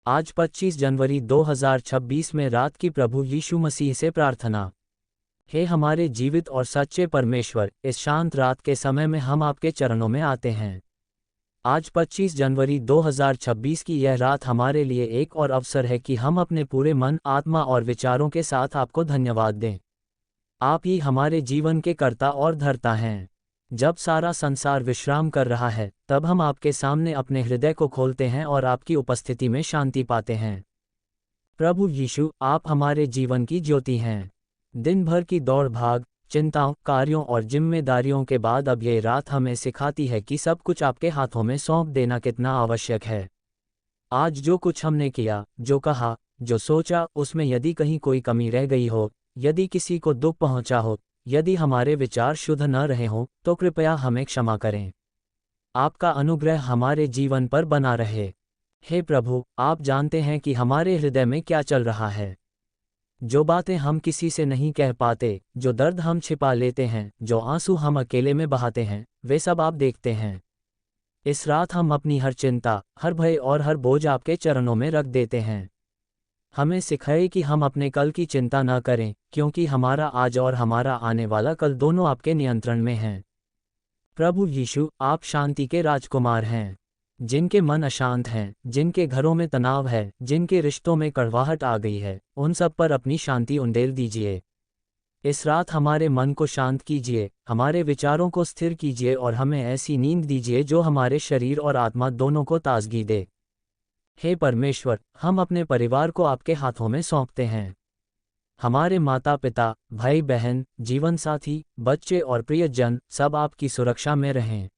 आज 25 जनवरी 2026 में रात की प्रभु यीशु मसीह से प्रार्थना। हे हमारे जीवित और सच्चे परमेश्वर, इस शांत रात के समय में हम आपके चरणों में आते हैं। आज 25 जनवरी 2026 की यह रात हमारे लिए एक और अवसर है कि हम अपने पूरे मन, आत्मा और विचारों के साथ आपको धन्यवाद दें। आप ही हमारे जीवन के कर्ता और धर्ता हैं। जब सारा संसार विश्राम कर रहा है, तब हम आपके सामने अपने हृदय को खोलते हैं और आपकी उपस्थिति में शांति पाते हैं। प्रभु यीशु, आप हमारे जीवन की ज्योति हैं। दिन भर की दौड़ भाग, चिंताओं, कार्यों और जिम्मेदारियों के बाद अब ये रात हमें सिखाती है कि सब कुछ आपके हाथों में सौंप देना कितना आवश्यक है। आज जो कुछ हमने किया, जो कहा, जो सोचा, उसमें यदि कहीं कोई कमी रह गई हो, यदि किसी को दुख पहुंचा हो, यदि हमारे विचार शुद्ध न रहे हों, तो कृपया हमें क्षमा करें। आपका अनुग्रह हमारे जीवन पर बना रहे। हे प्रभु, आप जानते हैं कि हमारे हृदय में क्या चल रहा है। जो बातें हम किसी से नहीं कह पाते, जो दर्द हम छिपा लेते हैं, जो आंसू हम अकेले में बहाते हैं, वे सब आप देखते हैं। इस रात हम अपनी हर चिंता, हर भय और हर बोझ आपके चरणों में रख देते हैं। हमें सिखाए कि हम अपने कल की चिंता न करें, क्योंकि हमारा आज और हमारा आने वाला कल दोनों आपके नियंत्रण में हैं। प्रभु यीशु, आप शांति के राजकुमार हैं। जिनके मन अशांत हैं, जिनके घरों में तनाव है, जिनके रिश्तों में कड़वाहट आ गई है, उन सब पर अपनी शांति उंडेल दीजिए। इस रात हमारे मन को शांत कीजिए, हमारे विचारों को स्थिर कीजिए और हमें ऐसी नींद दीजिए जो हमारे शरीर और आत्मा दोनों को ताजगी दे। हे परमेश्वर, हम अपने परिवार को आपके हाथों में सौंपते हैं। हमारे माता पिता, भाई बहन, जीवन साथी, बच्चे और प्रियजन सब आपकी सुरक्षा में रहें।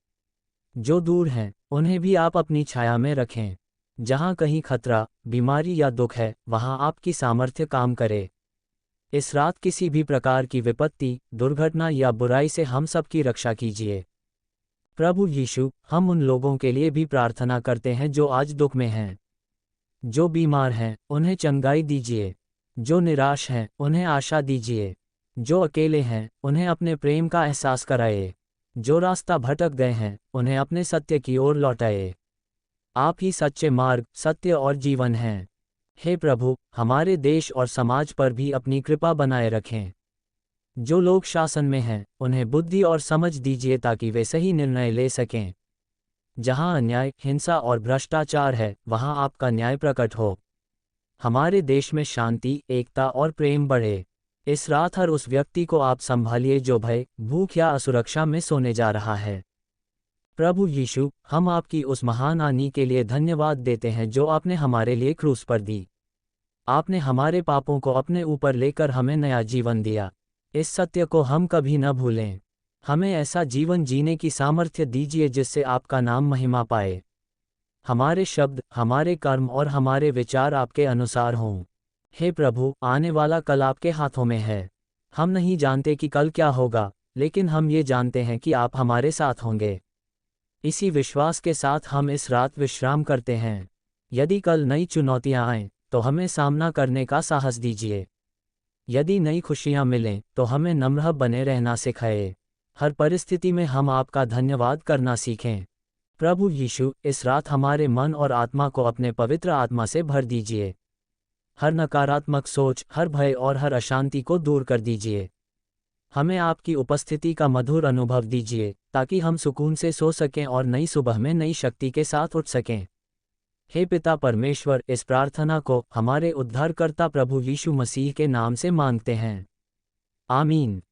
जो दूर हैं, उन्हें भी आप अपनी छाया में रखें। जहाँ कहीं खतरा, बीमारी या दुख है, वहाँ आपकी सामर्थ्य काम करे। इस रात किसी भी प्रकार की विपत्ति, दुर्घटना या बुराई से हम सब की रक्षा कीजिए। प्रभु यीशु, हम उन लोगों के लिए भी प्रार्थना करते हैं जो आज दुख में हैं। जो बीमार हैं, उन्हें चंगाई दीजिए। जो निराश हैं, उन्हें आशा दीजिए। जो अकेले हैं, उन्हें अपने प्रेम का एहसास कराए। जो रास्ता भटक गए हैं, उन्हें अपने सत्य की ओर लौटाए। आप ही सच्चे मार्ग, सत्य और जीवन हैं। हे प्रभु, हमारे देश और समाज पर भी अपनी कृपा बनाए रखें। जो लोग शासन में हैं, उन्हें बुद्धि और समझ दीजिए ताकि वे सही निर्णय ले सकें। जहाँ अन्याय, हिंसा और भ्रष्टाचार है, वहाँ आपका न्याय प्रकट हो। हमारे देश में शांति, एकता और प्रेम बढ़े। इस रात हर उस व्यक्ति को आप संभालिए जो भय, भूख या असुरक्षा में सोने जा रहा है। प्रभु यीशु, हम आपकी उस महान आनी के लिए धन्यवाद देते हैं जो आपने हमारे लिए क्रूस पर दी। आपने हमारे पापों को अपने ऊपर लेकर हमें नया जीवन दिया। इस सत्य को हम कभी न भूलें। हमें ऐसा जीवन जीने की सामर्थ्य दीजिए जिससे आपका नाम महिमा पाए। हमारे शब्द, हमारे कर्म और हमारे विचार आपके अनुसार हों। हे प्रभु, आने वाला कल आपके हाथों में है। हम नहीं जानते कि कल क्या होगा, लेकिन हम ये जानते हैं कि आप हमारे साथ होंगे। इसी विश्वास के साथ हम इस रात विश्राम करते हैं। यदि कल नई चुनौतियां आएं, तो हमें सामना करने का साहस दीजिए। यदि नई खुशियां मिलें, तो हमें नम्र बने रहना सिखाए। हर परिस्थिति में हम आपका धन्यवाद करना सीखें। प्रभु यीशु, इस रात हमारे मन और आत्मा को अपने पवित्र आत्मा से भर दीजिए। हर नकारात्मक सोच, हर भय और हर अशांति को दूर कर दीजिए। हमें आपकी उपस्थिति का मधुर अनुभव दीजिए, ताकि हम सुकून से सो सकें और नई सुबह में नई शक्ति के साथ उठ सकें। हे पिता परमेश्वर, इस प्रार्थना को हमारे उद्धारकर्ता प्रभु यीशु मसीह के नाम से मांगते हैं। आमीन।